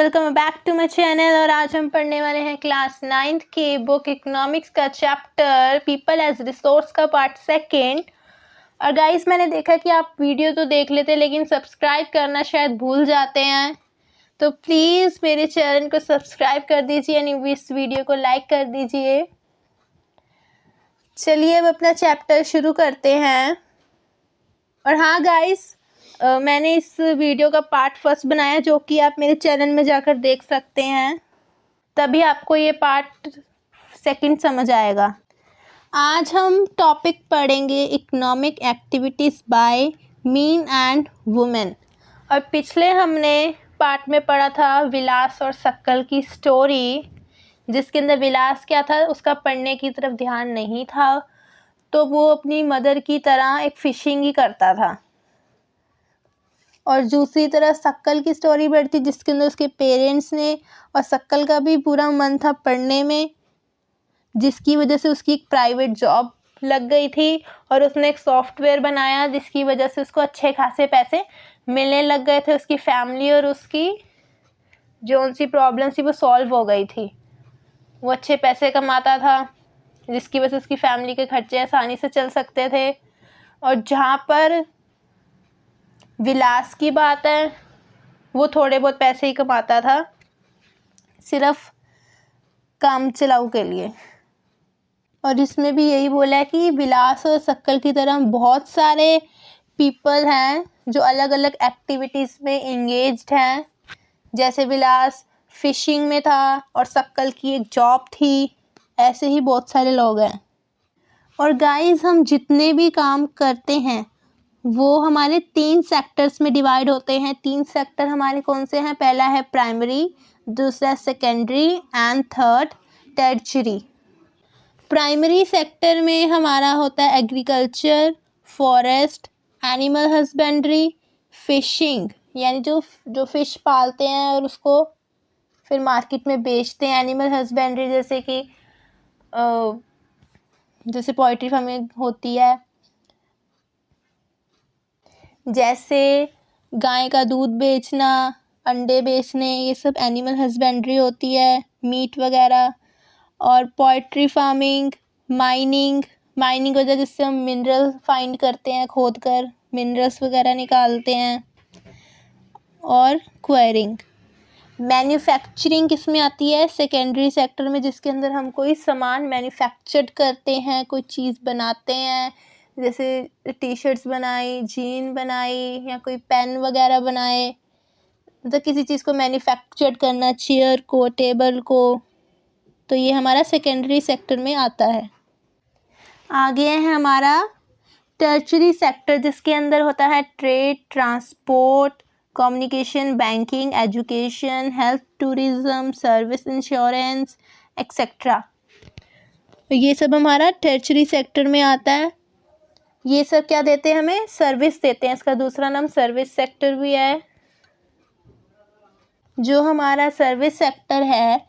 Welcome back to my channel. और आज हम पढ़ने वाले हैं क्लास 9th की बुक इकोनॉमिक्स का चैप्टर पीपल एज रिसोर्स का पार्ट सेकेंड। और गाइस, मैंने देखा कि आप वीडियो तो देख लेते लेकिन सब्सक्राइब करना शायद भूल जाते हैं, तो प्लीज़ मेरे चैनल को सब्सक्राइब कर दीजिए और इस वीडियो को लाइक कर दीजिए। चलिए अब अपना चैप्टर शुरू करते हैं। और हाँ गाइस, मैंने इस वीडियो का पार्ट फर्स्ट बनाया जो कि आप मेरे चैनल में जाकर देख सकते हैं, तभी आपको ये पार्ट सेकंड समझ आएगा। आज हम टॉपिक पढ़ेंगे economic activities by men and women. और पिछले हमने पार्ट में पढ़ा था विलास और शक्ल की स्टोरी, जिसके अंदर विलास क्या था उसका पढ़ने की तरफ ध्यान नहीं था, तो वो अपनी मदर की तरह एक फिशिंग ही करता था। और दूसरी तरह शक्ल की स्टोरी बढ़ती जिसके अंदर उसके पेरेंट्स ने और शक्ल का भी पूरा मन था पढ़ने में, जिसकी वजह से उसकी एक प्राइवेट जॉब लग गई थी और उसने एक सॉफ्टवेयर बनाया जिसकी वजह से उसको अच्छे खासे पैसे मिलने लग गए थे। उसकी फैमिली और उसकी जो उनकी प्रॉब्लम थी वो सॉल्व हो गई थी। वो अच्छे पैसे कमाता था जिसकी वजह से उसकी फैमिली के खर्चे आसानी से चल सकते थे। और जहाँ पर विलास की बात है, वो थोड़े बहुत पैसे ही कमाता था सिर्फ काम चलाऊ के लिए। और इसमें भी यही बोला है कि विलास और शक्ल की तरह बहुत सारे पीपल हैं जो अलग अलग एक्टिविटीज़ में इंगेज्ड हैं। जैसे विलास फिशिंग में था और शक्ल की एक जॉब थी, ऐसे ही बहुत सारे लोग हैं। और गाइस, हम जितने भी काम करते हैं वो हमारे 3 सेक्टर्स में डिवाइड होते हैं। 3 सेक्टर हमारे कौन से हैं? पहला है प्राइमरी, दूसरा secondary and third tertiary. Primary sector में हमारा होता है agriculture, forest, animal husbandry, fishing, यानी जो फिश पालते हैं और उसको फिर मार्केट में बेचते हैं। एनिमल हस्बेंड्री जैसे कि जैसे पोल्ट्री फार्मिंग होती है, जैसे गाय का दूध बेचना, अंडे बेचने, ये सब एनिमल हस्बेंड्री होती है, मीट वगैरह। और पोल्ट्री फार्मिंग, माइनिंग होता है जिससे हम मिनरल फाइंड करते हैं, खोद कर मिनरल्स वगैरह निकालते हैं। और क्वायरिंग। मैन्युफैक्चरिंग किस में आती है? सेकेंडरी सेक्टर में, जिसके अंदर हम कोई सामान मैन्युफैक्चर करते हैं, कोई चीज़ बनाते हैं, जैसे टी शर्ट्स बनाई, जीन बनाई या कोई पेन वगैरह बनाए, मतलब किसी चीज़ को मैन्युफैक्चर करना, चेयर को, टेबल को, तो ये हमारा सेकेंडरी सेक्टर में आता है। आगे है हमारा टर्शियरी सेक्टर, जिसके अंदर होता है trade, transport, communication, banking, education, health, tourism, service, insurance etcetera. ये सब हमारा टर्शियरी सेक्टर में आता है। ये सब क्या देते हैं? हमें सर्विस देते हैं। इसका दूसरा नाम सर्विस सेक्टर भी है। जो हमारा सर्विस सेक्टर है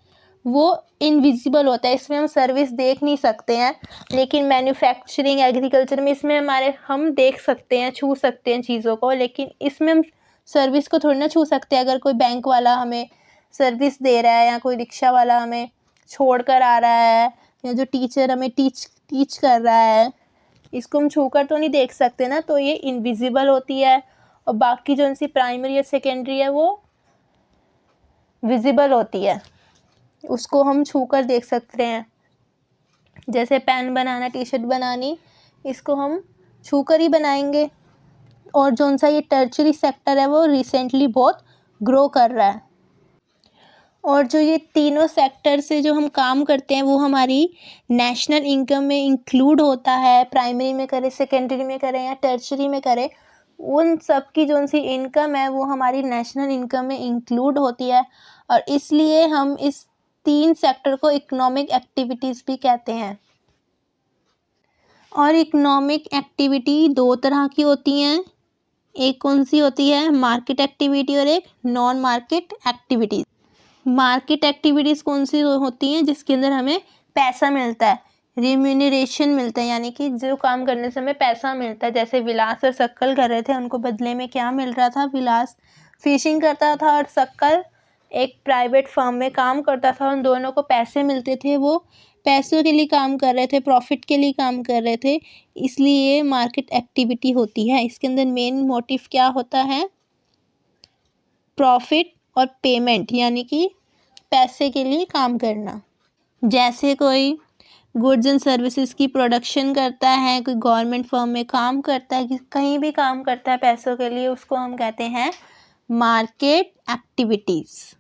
वो इनविजिबल होता है, इसमें हम सर्विस देख नहीं सकते हैं। लेकिन मैन्युफैक्चरिंग, एग्रीकल्चर में इसमें हम देख सकते हैं, छू सकते हैं चीज़ों को, लेकिन इसमें हम सर्विस को थोड़ी ना छू सकते हैं। अगर कोई बैंक वाला हमें सर्विस दे रहा है या कोई रिक्शा वाला हमें छोड़ कर आ रहा है या जो टीचर हमें टीच कर रहा है, इसको हम छू कर तो नहीं देख सकते ना, तो ये इनविजिबल होती है। और बाकी जो इनकी प्राइमरी और सेकेंडरी है वो विजिबल होती है, उसको हम छू कर देख सकते हैं। जैसे पेन बनाना, टी शर्ट बनानी, इसको हम छू कर ही बनाएंगे। और जो सा ये टर्शियरी सेक्टर है वो रिसेंटली बहुत ग्रो कर रहा है। और जो ये तीनों सेक्टर से जो हम काम करते हैं वो हमारी नेशनल इनकम में इंक्लूड होता है। प्राइमरी में करें, सेकेंडरी में करें या टर्शियरी में करें, उन सब की जो सी इनकम है वो हमारी नेशनल इनकम में इंक्लूड होती है। और इसलिए हम इस 3 सेक्टर को इकोनॉमिक एक्टिविटीज़ भी कहते हैं। और इकोनॉमिक एक्टिविटी 2 तरह की होती हैं। एक कौन सी होती है? मार्केट एक्टिविटी और एक non market activities. Market activities कौन सी होती हैं? जिसके अंदर हमें पैसा मिलता है, रिम्यूनरेशन मिलता है, यानी कि जो काम करने से हमें पैसा मिलता है। जैसे विलास और शक्ल कर रहे थे, उनको बदले में क्या मिल रहा था? विलास फिशिंग करता था और शक्ल एक प्राइवेट फर्म में काम करता था, उन दोनों को पैसे मिलते थे, वो पैसों के लिए काम कर रहे थे, प्रॉफिट के लिए काम कर रहे थे, इसलिए मार्केट एक्टिविटी होती है। इसके अंदर मेन मोटिव क्या होता है? प्रॉफिट और पेमेंट, यानी कि पैसे के लिए काम करना। जैसे कोई गुड्स एंड सर्विसेज की प्रोडक्शन करता है, कोई गवर्नमेंट फर्म में काम करता है, कि कहीं भी काम करता है पैसों के लिए, उसको हम कहते हैं मार्केट एक्टिविटीज़।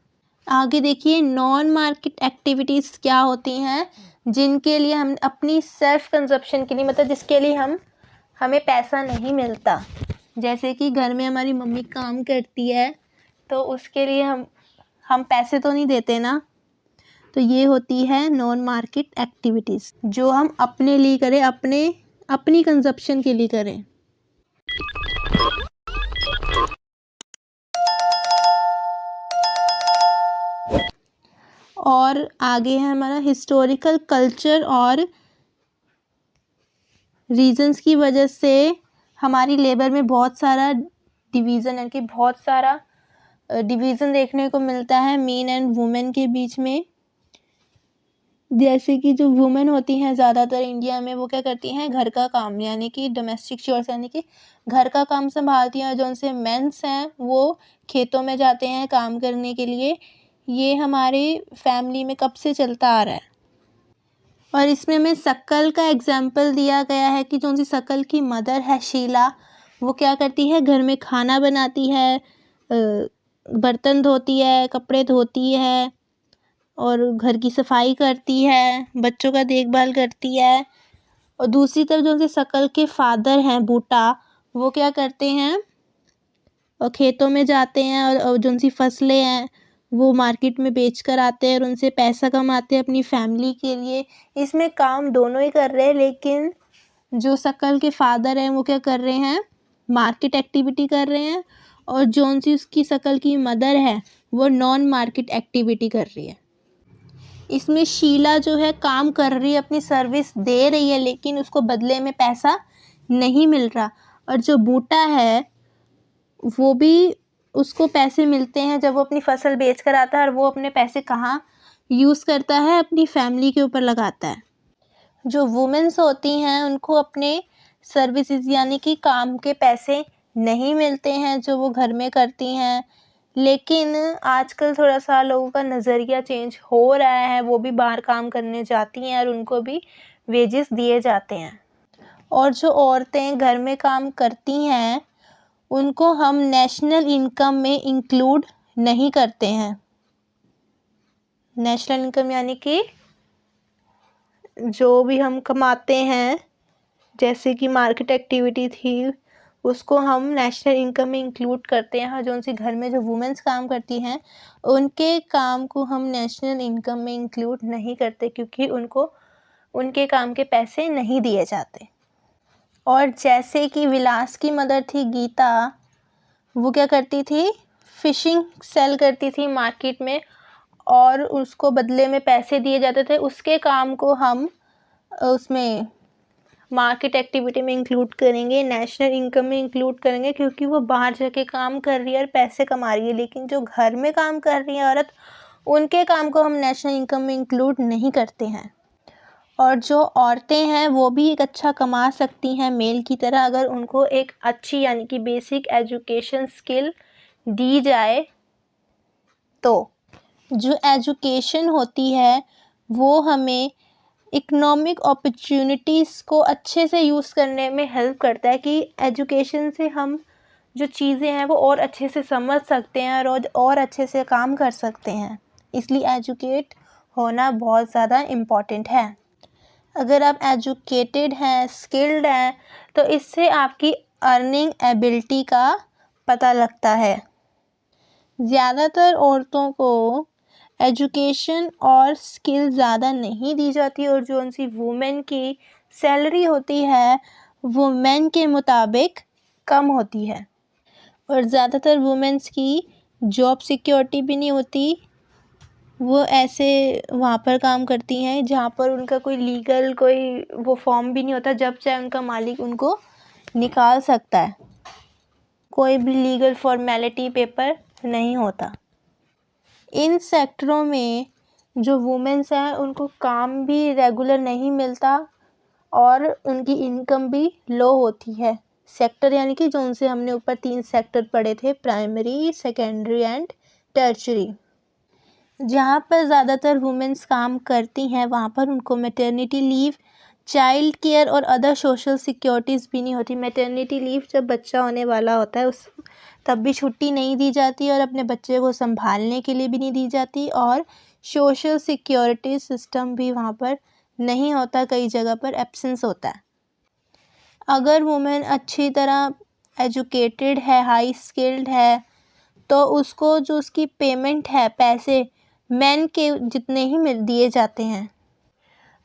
आगे देखिए, नॉन मार्केट एक्टिविटीज़ क्या होती हैं, जिनके लिए हम अपनी सेल्फ कंजप्शन के लिए, मतलब जिसके लिए हमें पैसा नहीं मिलता। जैसे कि घर में हमारी मम्मी काम करती है, तो उसके लिए हम पैसे तो नहीं देते ना, तो ये होती है नॉन मार्केट एक्टिविटीज़, जो हम अपने लिए करें, अपनी कंजप्शन के लिए करें। और आगे है हमारा हिस्टोरिकल कल्चर और रीजंस की वजह से हमारी लेबर में बहुत सारा डिवीज़न, यानी कि बहुत सारा डिवीज़न देखने को मिलता है मेन एंड वुमेन के बीच में। जैसे कि जो वुमेन होती हैं ज़्यादातर इंडिया में, वो क्या करती हैं? घर का काम, यानी कि डोमेस्टिक चोर्स, यानी कि घर का काम संभालती हैं। और जो उनसे मेंस हैं वो खेतों में जाते हैं काम करने के लिए। ये हमारी फैमिली में कब से चलता आ रहा है। और इसमें हमें शकल का एग्जाम्पल दिया गया है कि जो उनकी शकल की मदर है शीला, वो क्या करती है? घर में खाना बनाती है, बर्तन धोती है, कपड़े धोती है, और घर की सफाई करती है, बच्चों का देखभाल करती है। और दूसरी तरफ जो उनके शकल के फादर हैं बूटा, वो क्या करते हैं? और खेतों में जाते हैं, और जो उनकी फसलें हैं वो मार्केट में बेच कर आते हैं और उनसे पैसा कमाते हैं अपनी फैमिली के लिए। इसमें काम दोनों ही कर रहे हैं, लेकिन जो शकल के फादर हैं वो क्या कर रहे हैं? मार्केट एक्टिविटी कर रहे हैं। और जो सी उसकी शकल की मदर है वो नॉन मार्केट एक्टिविटी कर रही है। इसमें शीला जो है काम कर रही है, अपनी सर्विस दे रही है, लेकिन उसको बदले में पैसा नहीं मिल रहा। और जो बूटा है वो भी, उसको पैसे मिलते हैं जब वो अपनी फसल बेच कर आता है, और वो अपने पैसे कहाँ यूज़ करता है? अपनी फैमिली के ऊपर लगाता है। जो वुमेन्स होती हैं उनको अपने सर्विसेज, यानी कि काम के पैसे नहीं मिलते हैं जो वो घर में करती हैं। लेकिन आजकल थोड़ा सा लोगों का नज़रिया चेंज हो रहा है, वो भी बाहर काम करने जाती हैं और उनको भी वेजेस दिए जाते हैं। और जो औरतें घर में काम करती हैं उनको हम नेशनल इनकम में इंक्लूड नहीं करते हैं। नेशनल इनकम यानी कि जो भी हम कमाते हैं, जैसे कि मार्केट एक्टिविटी थी, उसको हम नेशनल इनकम में इंक्लूड करते हैं। और जो उनसे घर में जो वुमेन्स काम करती हैं उनके काम को हम नेशनल इनकम में इंक्लूड नहीं करते, क्योंकि उनको उनके काम के पैसे नहीं दिए जाते। और जैसे कि विलास की मदर थी गीता, वो क्या करती थी? फ़िशिंग सेल करती थी मार्केट में, और उसको बदले में पैसे दिए जाते थे। उसके काम को हम उसमें मार्केट एक्टिविटी में इंक्लूड करेंगे, नेशनल इनकम में इंक्लूड करेंगे, क्योंकि वो बाहर जाके काम कर रही है और पैसे कमा रही है। लेकिन जो घर में काम कर रही है औरत, उनके काम को हम नेशनल इनकम में इंक्लूड नहीं करते हैं। और जो औरतें हैं वो भी एक अच्छा कमा सकती हैं मेल की तरह, अगर उनको एक अच्छी, यानी कि बेसिक एजुकेशन स्किल दी जाए। तो जो एजुकेशन होती है वो हमें इकोनॉमिक अपॉर्चुनिटीज़ को अच्छे से यूज़ करने में हेल्प करता है, कि एजुकेशन से हम जो चीज़ें हैं वो और अच्छे से समझ सकते हैं और अच्छे से काम कर सकते हैं। इसलिए एजुकेट होना बहुत ज़्यादा इम्पॉर्टेंट है। अगर आप एजुकेटेड हैं, स्किल्ड हैं, तो इससे आपकी अर्निंग एबिलिटी का पता लगता है। ज़्यादातर औरतों को एजुकेशन और स्किल ज़्यादा नहीं दी जाती, और जो उनकी वुमेन की सैलरी होती है वो मेन के मुताबिक कम होती है। और ज़्यादातर वुमेन्स की जॉब सिक्योरिटी भी नहीं होती। वो ऐसे वहाँ पर काम करती हैं जहाँ पर उनका कोई लीगल कोई वो फॉर्म भी नहीं होता, जब चाहे उनका मालिक उनको निकाल सकता है। कोई भी लीगल फॉर्मेलिटी पेपर नहीं होता। इन सेक्टरों में जो वुमेन्स हैं उनको काम भी रेगुलर नहीं मिलता और उनकी इनकम भी लो होती है। सेक्टर यानी कि जो उनसे हमने ऊपर 3 सेक्टर पढ़े थे, प्राइमरी, सेकेंडरी एंड टर्शरी। जहाँ पर ज़्यादातर वुमेन्स काम करती हैं वहाँ पर उनको मैटरनिटी लीव, चाइल्ड केयर और अदर सोशल सिक्योरिटीज़ भी नहीं होती। मैटरनिटी लीव जब बच्चा होने वाला होता है उस तब भी छुट्टी नहीं दी जाती और अपने बच्चे को संभालने के लिए भी नहीं दी जाती, और सोशल सिक्योरिटी सिस्टम भी वहाँ पर नहीं होता, कई जगह पर एब्सेंस होता है। अगर वुमेन अच्छी तरह एजुकेटेड है, हाई स्किल्ड है, तो उसको जो उसकी पेमेंट है, पैसे मेन के जितने ही मिल दिए जाते हैं।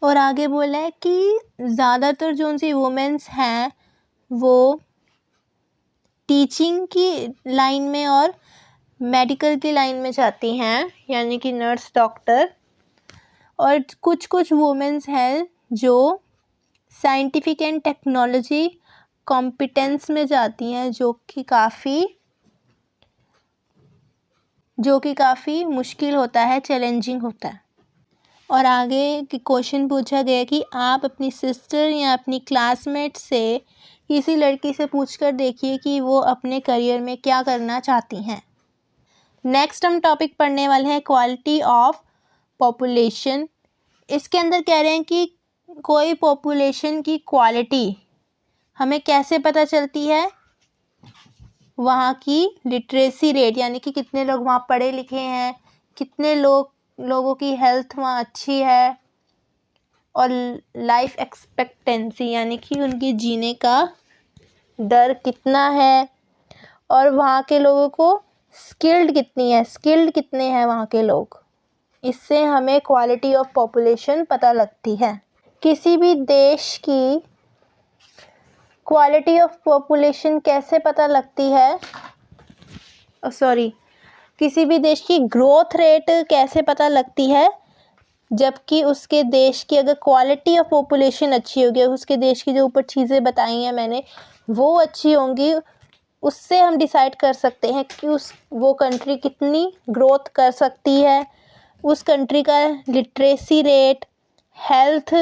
और आगे बोला है कि ज़्यादातर जो उनसी वुमेन्स हैं वो टीचिंग की लाइन में और मेडिकल की लाइन में जाती हैं, यानी कि नर्स, डॉक्टर। और कुछ कुछ वुमेन्स हैं जो साइंटिफिक एंड टेक्नोलॉजी कॉम्पिटेंस में जाती हैं, जो कि काफ़ी मुश्किल होता है, चैलेंजिंग होता है। और आगे कि क्वेश्चन पूछा गया कि आप अपनी सिस्टर या अपनी क्लासमेट से किसी लड़की से पूछकर देखिए कि वो अपने करियर में क्या करना चाहती हैं। नेक्स्ट हम टॉपिक पढ़ने वाले हैं क्वालिटी ऑफ पॉपुलेशन। इसके अंदर कह रहे हैं कि कोई पॉपुलेशन की क्वालिटी हमें कैसे पता चलती है, वहाँ की लिटरेसी रेट, यानी कि कितने लोग वहाँ पढ़े लिखे हैं, कितने लोगों की हेल्थ वहाँ अच्छी है, और लाइफ एक्सपेक्टेंसी यानी कि उनकी जीने का दर कितना है, और वहाँ के लोगों को स्किल्ड कितने हैं वहाँ के लोग। इससे हमें क्वालिटी ऑफ पॉपुलेशन पता लगती है। किसी भी देश की क्वालिटी ऑफ पॉपुलेशन कैसे पता लगती है, किसी भी देश की ग्रोथ रेट कैसे पता लगती है, जबकि उसके देश की अगर क्वालिटी ऑफ पॉपुलेशन अच्छी होगी, उसके देश की जो ऊपर चीज़ें बताई हैं मैंने वो अच्छी होंगी, उससे हम डिसाइड कर सकते हैं कि वो कंट्री कितनी ग्रोथ कर सकती है। उस कंट्री का लिटरेसी रेट, हेल्थ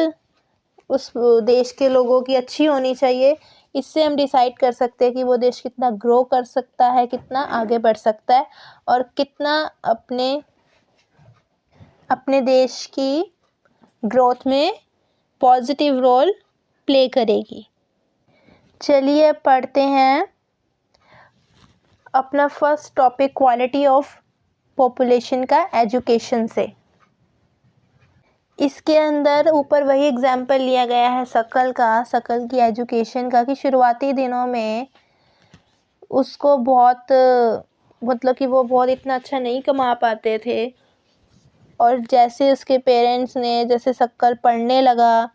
उस देश के लोगों की अच्छी होनी चाहिए। इससे हम डिसाइड कर सकते हैं कि वो देश कितना ग्रो कर सकता है, कितना आगे बढ़ सकता है, और कितना अपने देश की ग्रोथ में पॉजिटिव रोल प्ले करेगी। चलिए पढ़ते हैं अपना first topic quality of population का, एजुकेशन से। इसके अंदर ऊपर वही एग्जाम्पल लिया गया है शकल की एजुकेशन का, कि शुरुआती दिनों में उसको कि वो बहुत इतना अच्छा नहीं कमा पाते थे, और जैसे उसके पेरेंट्स ने जैसे शकल पढ़ने लगा,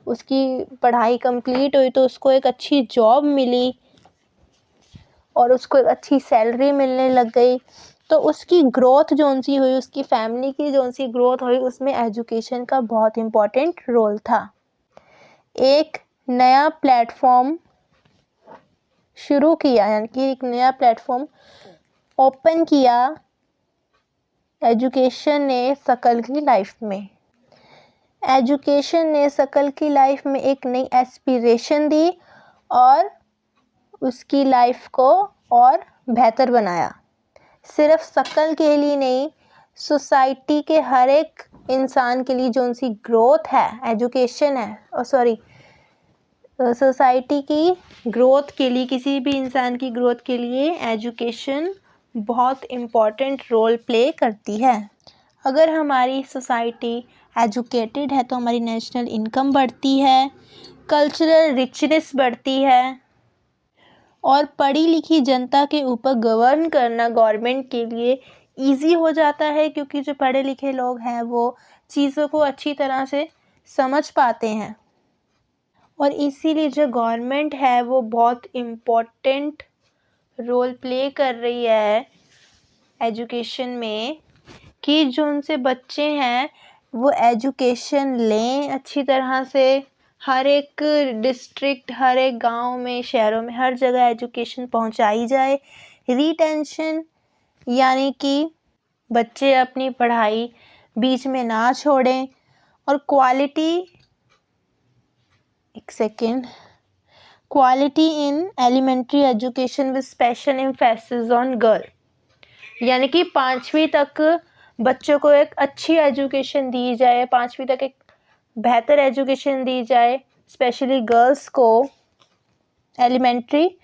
उसकी पढ़ाई कंप्लीट हुई तो उसको एक अच्छी जॉब मिली और उसको एक अच्छी सैलरी मिलने लग गई, तो उसकी ग्रोथ जो सी हुई, उसकी फैमिली की जो सी ग्रोथ हुई, उसमें एजुकेशन का बहुत इम्पोर्टेंट रोल था। एक नया प्लेटफॉर्म शुरू किया, यानी कि एक नया प्लेटफॉर्म ओपन किया एजुकेशन ने शकल की लाइफ में। एजुकेशन ने शकल की लाइफ में एक नई एस्पिरेशन दी और उसकी लाइफ को और बेहतर बनाया। सिर्फ शकल के लिए नहीं, सोसाइटी के हर एक इंसान के लिए जो उनकी ग्रोथ है, एजुकेशन है, सोसाइटी की ग्रोथ के लिए, किसी भी इंसान की ग्रोथ के लिए एजुकेशन बहुत इम्पॉर्टेंट रोल प्ले करती है। अगर हमारी सोसाइटी एजुकेटेड है तो हमारी नेशनल इनकम बढ़ती है, कल्चरल रिचनेस बढ़ती है, और पढ़ी लिखी जनता के ऊपर गवर्न करना गवर्नमेंट के लिए इजी हो जाता है, क्योंकि जो पढ़े लिखे लोग हैं वो चीज़ों को अच्छी तरह से समझ पाते हैं। और इसीलिए जो गवर्नमेंट है वो बहुत इम्पोर्टेंट रोल प्ले कर रही है एजुकेशन में, कि जो उनसे बच्चे हैं वो एजुकेशन लें अच्छी तरह से। हर एक डिस्ट्रिक्ट, हर एक गांव में, शहरों में, हर जगह एजुकेशन पहुंचाई जाए। रिटेंशन यानी कि बच्चे अपनी पढ़ाई बीच में ना छोड़ें और quality in elementary education with special emphasis on girl, यानी कि 5वीं तक बच्चों को एक अच्छी एजुकेशन दी जाए, 5वीं तक एक बेहतर एजुकेशन दी जाए, स्पेशली गर्ल्स को। एलिमेंट्री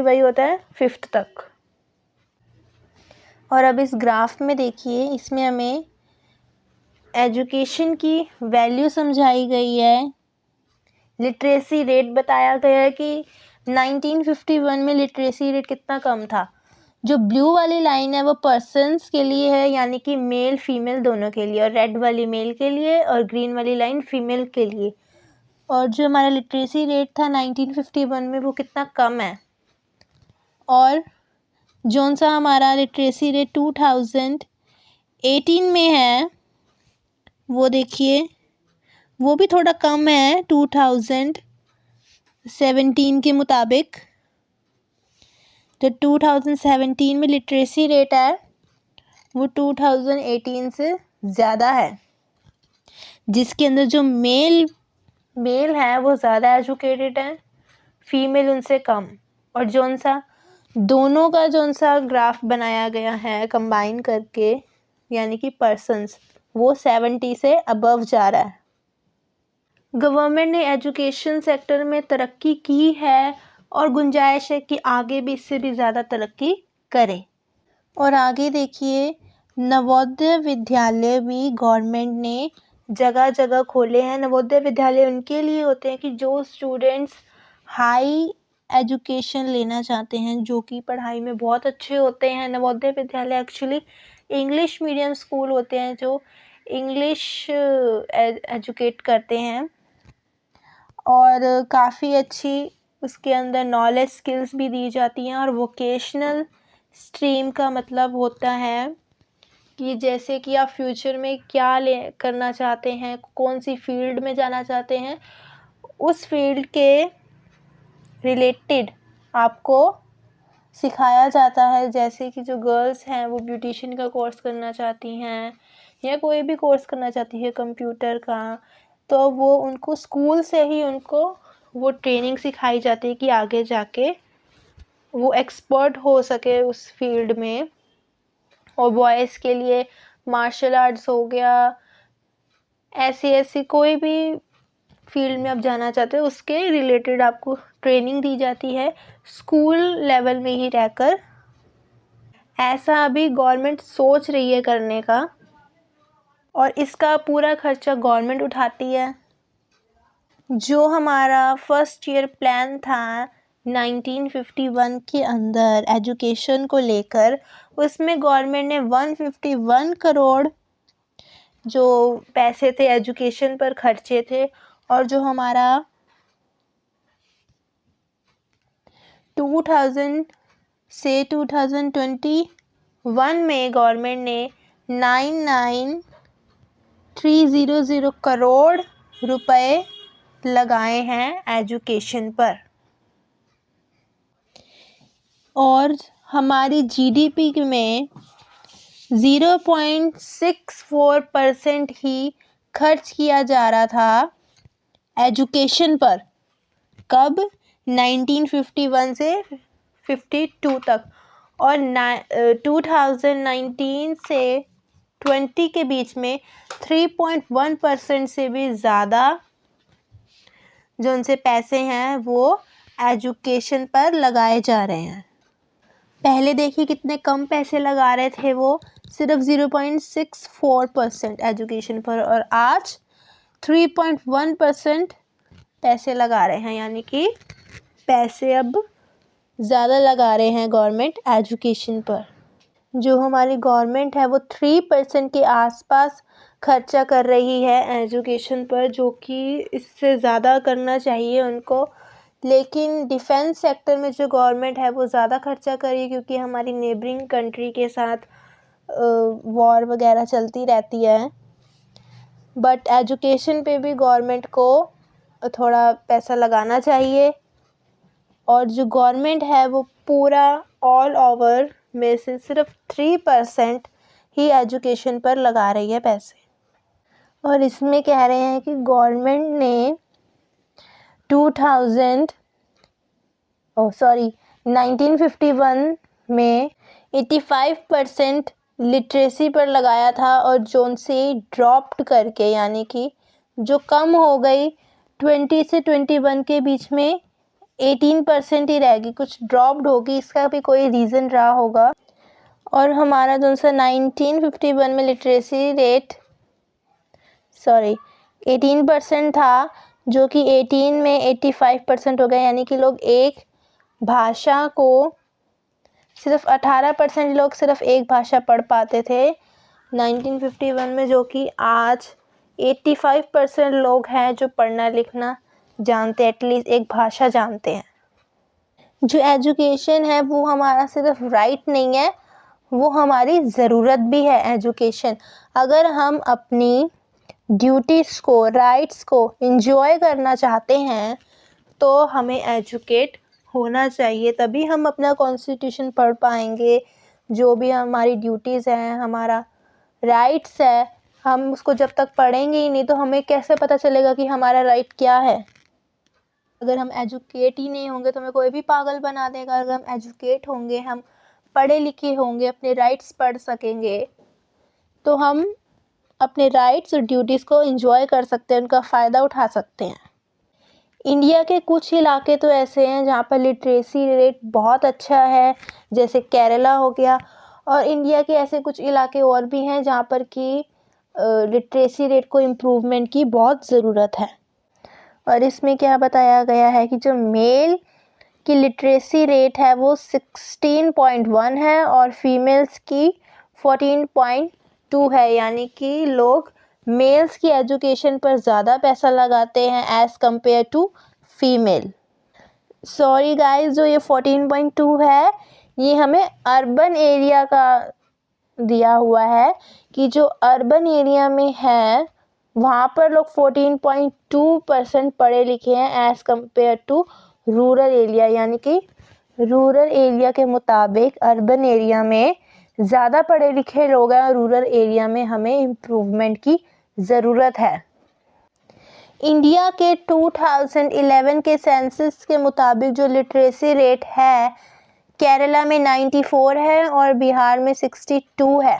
वही होता है 5th तक। और अब इस ग्राफ में देखिए, इसमें हमें एजुकेशन की वैल्यू समझाई गई है। लिटरेसी रेट बताया गया है कि 1951 में लिटरेसी रेट कितना कम था। जो ब्लू वाली लाइन है वो पर्सन्स के लिए है, यानी कि मेल फीमेल दोनों के लिए, और रेड वाली मेल के लिए और ग्रीन वाली लाइन फीमेल के लिए। और जो हमारा लिटरेसी रेट था 1951 में वो कितना कम है। और जौन सा हमारा लिटरेसी रेट 2018 में है वो देखिए, वो भी थोड़ा कम है 2017 के मुताबिक। जो 2017 में लिटरेसी रेट है वो 2018 से ज़्यादा है, जिसके अंदर जो मेल है वो ज़्यादा एजुकेटेड है, फीमेल उनसे कम। और जौन सा दोनों का ग्राफ बनाया गया है कंबाइन करके, यानी कि पर्सन्स, वो 70 से अबव जा रहा है। गवर्नमेंट ने एजुकेशन सेक्टर में तरक्की की है और गुंजाइश है कि आगे भी इससे भी ज़्यादा तरक्की करे। और आगे देखिए, नवोदय विद्यालय भी गवर्नमेंट ने जगह जगह खोले हैं। नवोदय विद्यालय उनके लिए होते हैं कि जो स्टूडेंट्स हाई एजुकेशन लेना चाहते हैं, जो कि पढ़ाई में बहुत अच्छे होते हैं। Navodaya Vidyalaya actually English medium school होते हैं जो इंग्लिश एजुकेट करते हैं, और काफ़ी अच्छी उसके अंदर नॉलेज स्किल्स भी दी जाती हैं। और वोकेशनल स्ट्रीम का मतलब होता है कि जैसे कि आप फ्यूचर में क्या करना चाहते हैं, कौन सी फील्ड में जाना चाहते हैं, उस फील्ड के रिलेटेड आपको सिखाया जाता है। जैसे कि जो गर्ल्स हैं वो ब्यूटिशियन का कोर्स करना चाहती हैं या कोई भी कोर्स करना चाहती है कंप्यूटर का, तो वो उनको स्कूल से ही उनको वो ट्रेनिंग सिखाई जाती है कि आगे जाके वो एक्सपर्ट हो सके उस फील्ड में। और बॉयज़ के लिए मार्शल आर्ट्स हो गया, ऐसी कोई भी फील्ड में आप जाना चाहते हो उसके रिलेटेड आपको ट्रेनिंग दी जाती है स्कूल लेवल में ही रहकर। ऐसा अभी गवर्नमेंट सोच रही है करने का, और इसका पूरा खर्चा गवर्नमेंट उठाती है। जो हमारा फर्स्ट ईयर प्लान था 1951 के अंदर एजुकेशन को लेकर, उसमें गवर्नमेंट ने 151 करोड़ जो पैसे थे एजुकेशन पर खर्चे थे। और जो हमारा 2000 से 2021 में गवर्नमेंट ने 99300 करोड़ रुपए लगाए हैं एजुकेशन पर। और हमारी जीडीपी में 0.64% ही खर्च किया जा रहा था एजुकेशन पर। कब? 1951 से 52 तक। और 2019 से 20 के बीच में 3.1% से भी ज़्यादा जो उनसे पैसे हैं वो एजुकेशन पर लगाए जा रहे हैं। पहले देखिए कितने कम पैसे लगा रहे थे, वो सिर्फ 0.64% एजुकेशन पर, और आज 3.1% पैसे लगा रहे हैं, यानी कि पैसे अब ज़्यादा लगा रहे हैं गवर्नमेंट एजुकेशन पर। जो हमारी गवर्नमेंट है वो 3% के आसपास खर्चा कर रही है एजुकेशन पर, जो कि इससे ज़्यादा करना चाहिए उनको। लेकिन डिफेंस सेक्टर में जो गवर्नमेंट है वो ज़्यादा खर्चा कर रही है, क्योंकि हमारी नेबरिंग कंट्री के साथ वॉर वगैरह चलती रहती है। बट एजुकेशन पे भी गवर्नमेंट को थोड़ा पैसा लगाना चाहिए। और जो गवर्नमेंट है वो पूरा ऑल ओवर में से सिर्फ 3% ही एजुकेशन पर लगा रही है पैसे। और इसमें कह रहे हैं कि गवर्नमेंट ने 1951 में 85% लिटरेसी पर लगाया था, और जोन से ड्रॉप्ड करके, यानी कि जो कम हो गई 20 से 21 के बीच में 18% ही रहेगी, कुछ ड्रॉप्ड होगी। इसका भी कोई रीज़न रहा होगा। और हमारा जो सा 1951 में लिटरेसी रेट 18% था, जो कि 18 में 85% हो गया, यानी कि लोग एक भाषा को सिर्फ 18% लोग सिर्फ एक भाषा पढ़ पाते थे 1951 में, जो कि आज 85% लोग हैं जो पढ़ना लिखना जानते हैं, एटलीस्ट एक भाषा जानते हैं। जो एजुकेशन है वो हमारा सिर्फ राइट नहीं है, वो हमारी ज़रूरत भी है एजुकेशन। अगर हम अपनी ड्यूटीज़ को, राइट्स को एंजॉय करना चाहते हैं तो हमें एजुकेट होना चाहिए, तभी हम अपना कॉन्स्टिट्यूशन पढ़ पाएंगे। जो भी हमारी ड्यूटीज़ हैं, हमारा राइट्स है, हम उसको जब तक पढ़ेंगे ही नहीं तो हमें कैसे पता चलेगा कि हमारा राइट क्या है। अगर हम एजुकेट ही नहीं होंगे तो हमें कोई भी पागल बना देगा। अगर हम एजुकेट होंगे, हम पढ़े लिखे होंगे, अपने राइट्स पढ़ सकेंगे, तो हम अपने राइट्स और ड्यूटीज़ को एंजॉय कर सकते हैं, उनका फ़ायदा उठा सकते हैं। इंडिया के कुछ इलाके तो ऐसे हैं जहाँ पर लिटरेसी रेट बहुत अच्छा है, जैसे केरला हो गया, और इंडिया के ऐसे कुछ इलाके और भी हैं जहाँ पर कि लिटरेसी रेट को इम्प्रूवमेंट की बहुत ज़रूरत है। और इसमें क्या बताया गया है कि जो मेल की लिटरेसी रेट है वो 16.1 है और फीमेल्स की 14.2 है, यानी कि लोग मेल्स की एजुकेशन पर ज़्यादा पैसा लगाते हैं as compared to female. Sorry guys, जो ये 14.2 है ये हमें अर्बन एरिया का दिया हुआ है, कि जो अर्बन एरिया में है वहाँ पर लोग 14.2% पढ़े लिखे हैं as compared to rural area, यानी कि रूरल एरिया के मुताबिक अर्बन एरिया में ज़्यादा पढ़े लिखे लोग हैं और रूरल एरिया में हमें इम्प्रूवमेंट की ज़रूरत है। इंडिया के 2011 के सेंसस के मुताबिक जो लिटरेसी रेट है केरला में 94 है और बिहार में 62 है,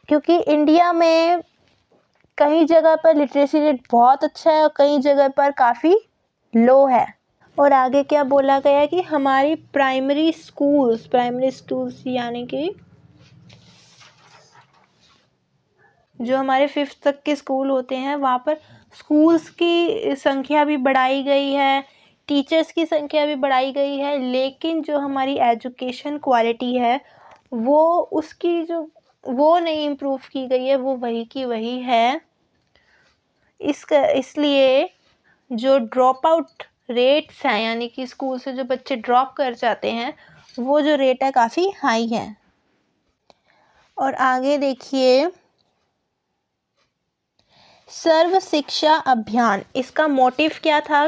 क्योंकि इंडिया में कई जगह पर लिटरेसी रेट बहुत अच्छा है और कई जगह पर काफ़ी लो है। और आगे क्या बोला गया है कि हमारी प्राइमरी स्कूल्स यानी कि जो हमारे 5th तक के स्कूल होते हैं वहाँ पर स्कूल्स की संख्या भी बढ़ाई गई है, टीचर्स की संख्या भी बढ़ाई गई है, लेकिन जो हमारी एजुकेशन क्वालिटी है वो नहीं इम्प्रूव की गई है, वो वही की वही है। इसलिए जो ड्रॉप आउट रेट्स हैं, यानी कि स्कूल से जो बच्चे ड्रॉप कर जाते हैं, वो जो रेट है काफ़ी हाई है। और आगे देखिए, सर्व शिक्षा अभियान, इसका मोटिव क्या था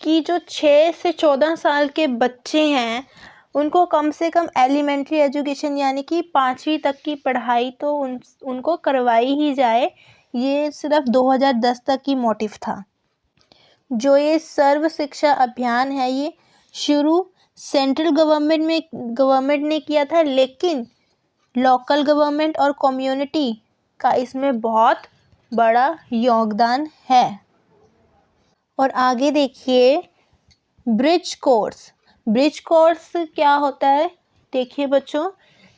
कि जो 6 से 14 साल के बच्चे हैं उनको कम से कम एलिमेंट्री एजुकेशन यानी कि 5वीं तक की पढ़ाई तो उनको करवाई ही जाए। ये सिर्फ 2010 तक की मोटिव था। जो ये सर्व शिक्षा अभियान है ये शुरू सेंट्रल गवर्नमेंट ने किया था, लेकिन लोकल गवर्नमेंट और कम्युनिटी का इसमें बहुत बड़ा योगदान है। और आगे देखिए, ब्रिज कोर्स क्या होता है। देखिए बच्चों,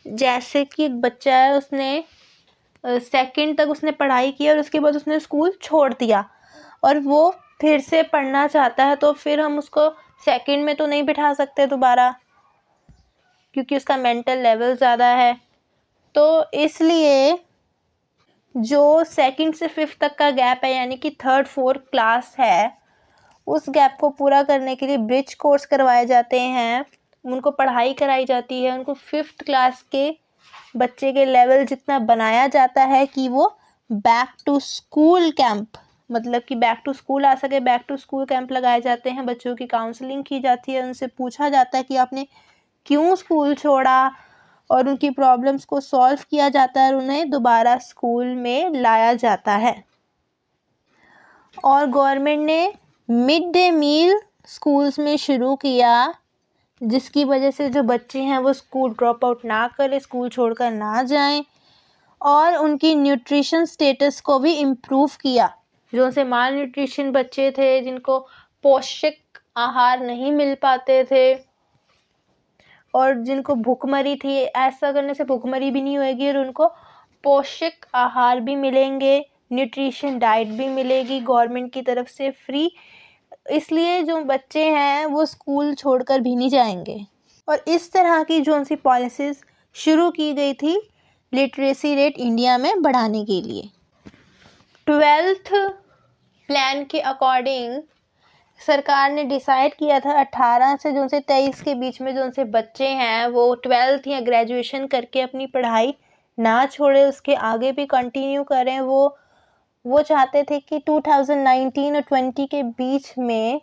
जैसे कि एक बच्चा है, उसने 2nd तक उसने पढ़ाई की और उसके बाद उसने स्कूल छोड़ दिया और वो फिर से पढ़ना चाहता है, तो फिर हम उसको 2nd में तो नहीं बिठा सकते दोबारा, क्योंकि उसका मेंटल लेवल ज़्यादा है। तो इसलिए जो 2nd से 5th तक का गैप है, यानी कि 3rd 4th क्लास है, उस गैप को पूरा करने के लिए ब्रिज कोर्स करवाए जाते हैं, उनको पढ़ाई कराई जाती है, उनको 5th क्लास के बच्चे के लेवल जितना बनाया जाता है कि वो बैक टू स्कूल कैंप, मतलब कि बैक टू स्कूल आ सके। बैक टू स्कूल कैंप लगाए जाते हैं, बच्चों की काउंसलिंग की जाती है, उनसे पूछा जाता है कि आपने क्यों स्कूल छोड़ा, और उनकी प्रॉब्लम्स को सॉल्व किया जाता है और उन्हें दोबारा स्कूल में लाया जाता है। और गवर्नमेंट ने मिड डे मील स्कूल्स में शुरू किया, जिसकी वजह से जो बच्चे हैं वो स्कूल ड्रॉप आउट ना करें, स्कूल छोड़कर ना जाएं, और उनकी न्यूट्रिशन स्टेटस को भी इम्प्रूव किया। जो से माल न्यूट्रिशन बच्चे थे, जिनको पौष्टिक आहार नहीं मिल पाते थे और जिनको भूखमरी थी, ऐसा करने से भूखमरी भी नहीं होगी और उनको पौष्टिक आहार भी मिलेंगे, न्यूट्रिशन डाइट भी मिलेगी गवर्नमेंट की तरफ से फ्री। इसलिए जो बच्चे हैं वो स्कूल छोड़कर भी नहीं जाएंगे। और इस तरह की जो सी पॉलिसीज़ शुरू की गई थी लिटरेसी रेट इंडिया में बढ़ाने के लिए। 12th प्लान के अकॉर्डिंग सरकार ने डिसाइड किया था 18 से जो से 23 के बीच में जो से बच्चे हैं वो 12th या ग्रेजुएशन करके अपनी पढ़ाई ना छोड़े, उसके आगे भी कंटिन्यू करें। वो चाहते थे कि 2019 और 20 के बीच में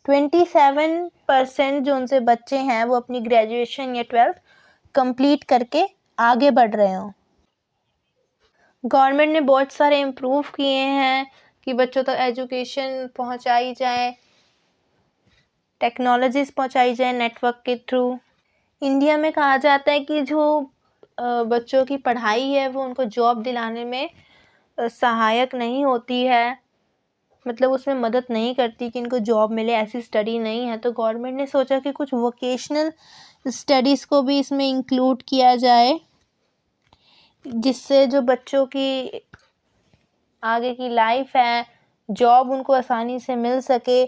27% जो उनसे बच्चे हैं वो अपनी ग्रेजुएशन या 12th कंप्लीट करके आगे बढ़ रहे हों। गवर्नमेंट ने बहुत सारे इम्प्रूव किए हैं कि बच्चों तक एजुकेशन पहुंचाई जाए, टेक्नोलॉजीज़ पहुंचाई जाए नेटवर्क के थ्रू। इंडिया में कहा जाता है कि जो बच्चों की पढ़ाई है वो उनको जॉब दिलाने में सहायक नहीं होती है, मतलब उसमें मदद नहीं करती कि इनको जॉब मिले, ऐसी स्टडी नहीं है। तो गवर्नमेंट ने सोचा कि कुछ वोकेशनल स्टडीज़ को भी इसमें इंक्लूड किया जाए, जिससे जो बच्चों की आगे की लाइफ है, जॉब उनको आसानी से मिल सके।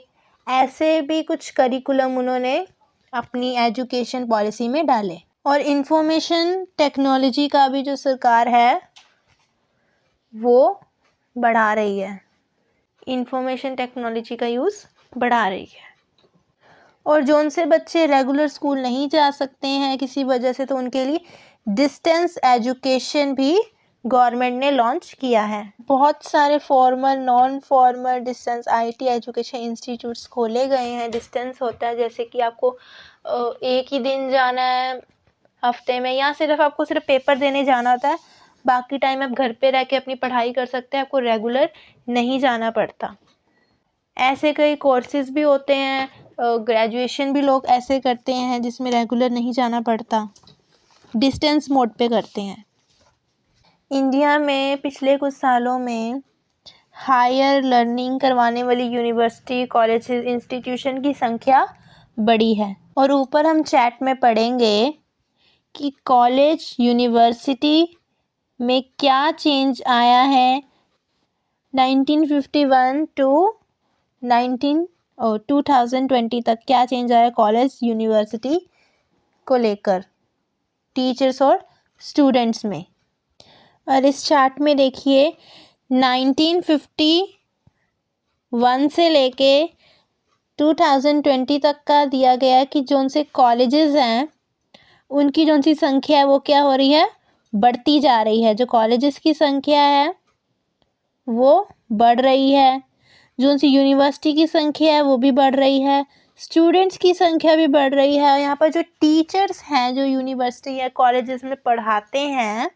ऐसे भी कुछ करिकुलम उन्होंने अपनी एजुकेशन पॉलिसी में डाले। और इंफॉर्मेशन टेक्नोलॉजी का भी जो सरकार है वो बढ़ा रही है, इंफॉर्मेशन टेक्नोलॉजी का यूज़ बढ़ा रही है। और जो उनसे बच्चे रेगुलर स्कूल नहीं जा सकते हैं किसी वजह से, तो उनके लिए डिस्टेंस एजुकेशन भी गवर्नमेंट ने लॉन्च किया है। बहुत सारे formal, non formal, distance IT education institutes खोले गए हैं। डिस्टेंस होता है जैसे कि आपको एक ही दिन जाना है हफ्ते में, या आपको सिर्फ पेपर देने जाना होता है, बाकी टाइम आप घर पे रह के अपनी पढ़ाई कर सकते हैं, आपको रेगुलर नहीं जाना पड़ता। ऐसे कई कोर्सेज़ भी होते हैं, ग्रेजुएशन भी लोग ऐसे करते हैं जिसमें रेगुलर नहीं जाना पड़ता, डिस्टेंस मोड पे करते हैं। इंडिया में पिछले कुछ सालों में हायर लर्निंग करवाने वाली यूनिवर्सिटी, कॉलेजेस, इंस्टीट्यूशन की संख्या बढ़ी है। और ऊपर हम चैट में पढ़ेंगे कि कॉलेज, यूनिवर्सिटी में क्या चेंज आया है 1951 टू 2020 तक, क्या चेंज आया कॉलेज यूनिवर्सिटी को लेकर, टीचर्स और स्टूडेंट्स में। और इस चार्ट में देखिए 1951 से लेके 2020 तक का दिया गया कि जो उनसे कॉलेजेस हैं उनकी जो सी संख्या है वो क्या हो रही है, बढ़ती जा रही है। जो कॉलेजेस की संख्या है वो बढ़ रही है, जो सी यूनिवर्सिटी की संख्या है वो भी बढ़ रही है, स्टूडेंट्स की संख्या भी बढ़ रही है। यहाँ पर जो टीचर्स हैं जो यूनिवर्सिटी या कॉलेजेस में पढ़ाते हैं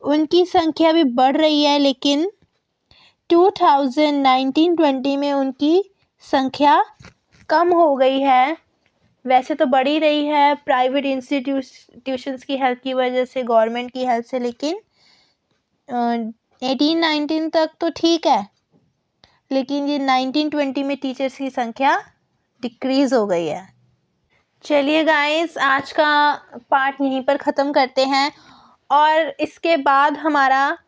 उनकी संख्या भी बढ़ रही है, लेकिन 2019-20 में उनकी संख्या कम हो गई है। वैसे तो बढ़ ही रही है प्राइवेट इंस्टीट्यूशंस की हेल्प की वजह से, गवर्नमेंट की हेल्प से, लेकिन 18-19 तक तो ठीक है, लेकिन ये 19-20 में टीचर्स की संख्या डिक्रीज़ हो गई है। चलिए गाइस, आज का पार्ट यहीं पर ख़त्म करते हैं और इसके बाद हमारा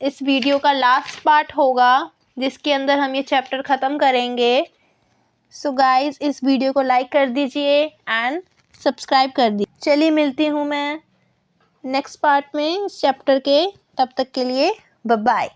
इस वीडियो का लास्ट पार्ट होगा जिसके अंदर हम ये चैप्टर ख़त्म करेंगे। सो गाइस, इस वीडियो को लाइक कर दीजिए एंड सब्सक्राइब कर दीजिए। चलिए मिलती हूँ मैं नेक्स्ट पार्ट में इस चैप्टर के, तब तक के लिए बाय बाय।